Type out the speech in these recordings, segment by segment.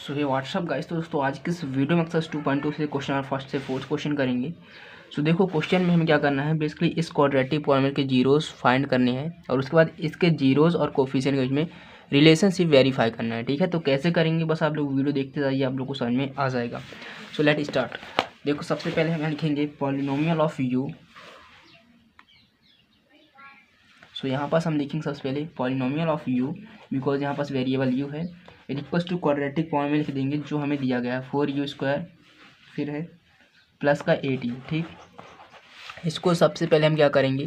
सो ये WhatsApp guys. तो दोस्तों आज के इस वीडियो में एक्सरसाइज 2.2 से क्वेश्चन और फर्स्ट से फोर्थ क्वेश्चन करेंगे। सो देखो क्वेश्चन में हमें क्या करना है, बेसिकली इस क्वाड्रेटिक पॉलिनोमियल के जीरोस फाइंड करने हैं और उसके बाद इसके जीरोस और कोफिशिएंट के बीच में रिलेशनशिप वेरीफाई करना है। ठीक है, तो कैसे करेंगे बस आप लोग वीडियो देखते जाइए, आप लोग को समझ में आ जाएगा। So let start. देखो सबसे पहले हम लिखेंगे पॉलिनोमियल ऑफ यू। सो यहाँ पास हम लिखेंगे सबसे पहले पॉलिनोमियल ऑफ यू, बिकॉज यहाँ पास वेरिएबल यू है। इक्वल्स टू क्वाड्रेटिक पॉलिनोमियल लिख देंगे जो हमें दिया गया है 4u², फिर है प्लस का 8u। ठीक, इसको सबसे पहले हम क्या करेंगे,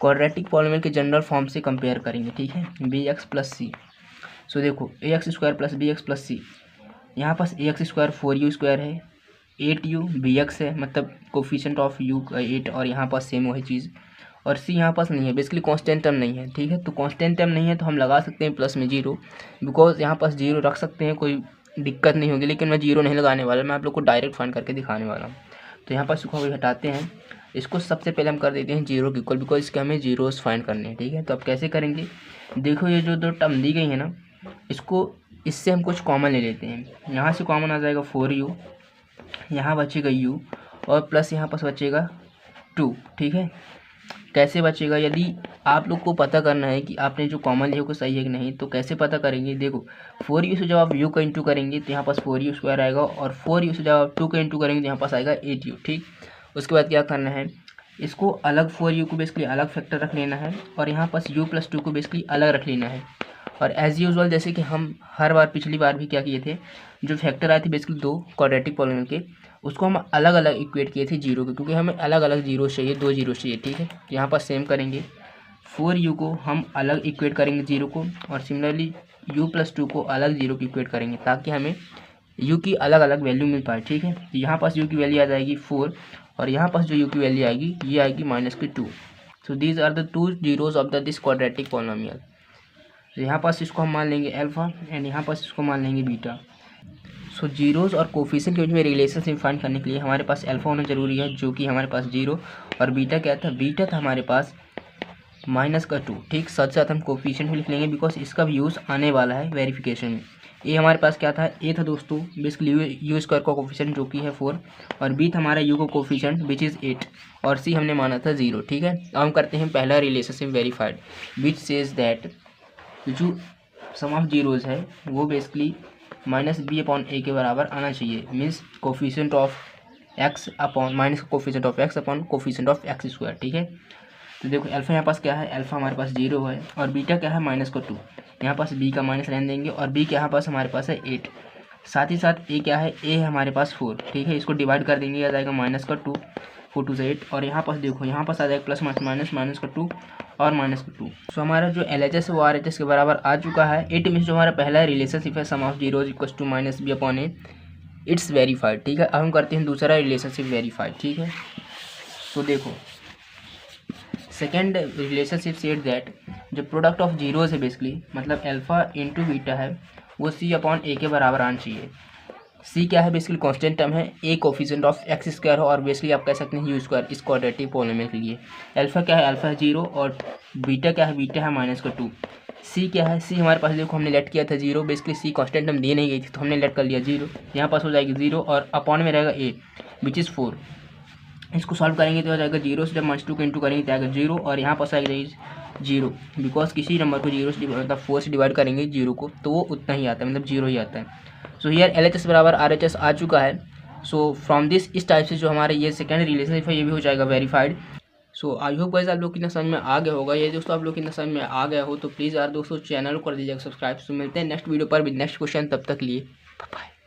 क्वाड्रेटिक पॉलिनोमियल के जनरल फॉर्म से कंपेयर करेंगे। ठीक है, bx प्लस सी। सो देखो ax² प्लस bx प्लस सी, यहाँ पास ax² 4u² है, 8u bx है, मतलब कोफिशिएंट ऑफ u 8, और यहाँ पास सेम वही चीज़, और सी यहाँ पास नहीं है, बेसिकली कांस्टेंट टर्म नहीं है। ठीक है, तो कांस्टेंट टर्म नहीं है तो हम लगा सकते हैं प्लस में 0, बिकॉज यहाँ पास 0 रख सकते हैं, कोई दिक्कत नहीं होगी, लेकिन मैं 0 नहीं लगाने वाला, मैं आप लोग को डायरेक्ट फाइंड करके दिखाने वाला हूँ। तो यहाँ पास इसको हटाते हैं, इसको सबसे पहले हम कर देते हैं 0 के इक्वल, बिकॉज इसके हमें जीरोस फाइंड करने हैं। ठीक है, तो अब कैसे करेंगे, देखो ये जो दो टर्म दी गई है ना, इससे हम कुछ कॉमन ले लेते हैं। यहाँ से कॉमन आ जाएगा 4u, यहाँ बचेगा u, और प्लस यहाँ पास बचेगा 2। ठीक है, कैसे बचेगा, यदि आप लोग को पता करना है कि आपने जो कॉमन लिया वो सही है कि नहीं, तो कैसे पता करेंगे, देखो 4u से जब आप u का इंटू करेंगे तो यहाँ पास 4u² आएगा, और 4u से जब आप 2 का इंटू करेंगे तो यहाँ पास आएगा 8u। ठीक, उसके बाद क्या करना है, इसको अलग 4u को बेसिकली अलग फैक्टर रख लेना है, और यहाँ पास u + 2 को बेसिकली अलग रख लेना है। और एज यूजुअल जैसे कि हम हर बार पिछली बार भी क्या किए थे, जो फैक्टर आए थे बेसिकली 2 क्वाड्रेटिक पॉलिनोमियल के, उसको हम अलग अलग इक्वेट किए थे 0 के, क्योंकि हमें अलग अलग जीरो चाहिए, 2 जीरो चाहिए। ठीक है, यहाँ पर सेम करेंगे, 4u को हम अलग इक्वेट करेंगे 0 को, और सिमिलरली u + 2 को अलग 0 की इक्वेट करेंगे, ताकि हमें u की अलग अलग वैल्यू मिल पाए। ठीक है, तो यहाँ पास u की वैल्यू आ जाएगी 4, और यहाँ पास जो u की वैल्यू आएगी ये आएगी -2। So these are the 2 zeros of this quadratic polynomial. तो यहाँ पास इसको हम मान लेंगे अल्फा, एंड यहाँ पास इसको मान लेंगे बीटा। सो जीरोज़ और कोफिशिएंट के बीच में रिलेशनशिप फाइंड करने के लिए हमारे पास अल्फा होना जरूरी है, जो कि हमारे पास 0, और बीटा क्या था, बीटा था हमारे पास -2। ठीक, साथ साथ हम कोफिशिएंट भी लिख लेंगे, बिकॉज इसका भी यूज़ आने वाला है वेरिफिकेशन में। ए हमारे पास क्या था, ए था दोस्तों बेसिकली u² का कोफिशिएंट जो कि है 4, और बी था हमारा u का कोफिशिएंट विच इज़ 8, और सी हमने माना था 0। ठीक है, अब हम करते हैं पहला relationship verified, which says that जो सम ऑफ जीरोज़ है वो बेसिकली -b/a के बराबर आना चाहिए, means coefficient of x upon minus coefficient of x upon coefficient of x²। ठीक है, तो देखो अल्फा यहाँ पास क्या है, अल्फा हमारे पास 0 है, और बीटा क्या है -2, यहाँ पास b का माइनस रहने देंगे, और b के यहाँ पास हमारे पास है 8, साथ ही साथ a क्या है, a है हमारे पास 4। ठीक है, इसको डिवाइड कर देंगे, आ जाएगा -2, 4 2 से 8, और यहाँ पास देखो यहाँ पास आ जाएगा प्लस -2 और -2। सो हमारा जो LHS है वो RHS के बराबर आ चुका है। इट मीन्स जो हमारा पहला रिलेशनशिप है sum of zeros equals to -b/a, it's verified. ठीक है, अब हम करते हैं दूसरा रिलेशनशिप वेरीफाइड। ठीक है, तो देखो सेकेंड रिलेशनशिप सेड दैट जो प्रोडक्ट ऑफ जीरोज है बेसिकली, मतलब अल्फा इंटू बीटा है, वो c/a के बराबर आना चाहिए। सी क्या है, बेसिकली कांस्टेंट टर्म है, ए कोफिशिएंट ऑफ x² है, और बेसिकली आप कह सकते हैं u² इस क्वाड्रेटिक पॉलिनोमियल के लिए। अल्फा क्या है, अल्फा है 0, और बीटा क्या है, बीटा है -2। सी क्या है, सी हमारे पास देखो हमने लेट किया था 0, बेसिकली सी कांस्टेंट टर्म दी नहीं गई थी तो हमने लेट कर लिया 0, यहाँ पास हो जाएगी 0, और अपॉन में रहेगा a विच इज़ 4। इसको सॉल्व करेंगे तो हो जाएगा 0 से जब -2 को इंटू करेंगे तो आएगा 0, और यहाँ पास आएगा 0, बिकॉज किसी नंबर को 0 से मतलब 4 से डिवाइड करेंगे 0 को तो वो उतना ही आता है, मतलब 0 ही आता है। सो हियर LHS बराबर RHS आ चुका है। सो फ्रॉम दिस इस टाइप से जो हमारे ये सेकेंड रिलेशनशिप है ये भी हो जाएगा verified. So I hope guys आप लोग की समझ में आ गया होगा। ये दोस्तों आप लोग की समझ में आ गया हो तो प्लीज़ यार दोस्तों चैनल को कर दीजिएगा सब्सक्राइब। सो मिलते हैं नेक्स्ट वीडियो पर भी नेक्स्ट क्वेश्चन, तब तक लिए बाय।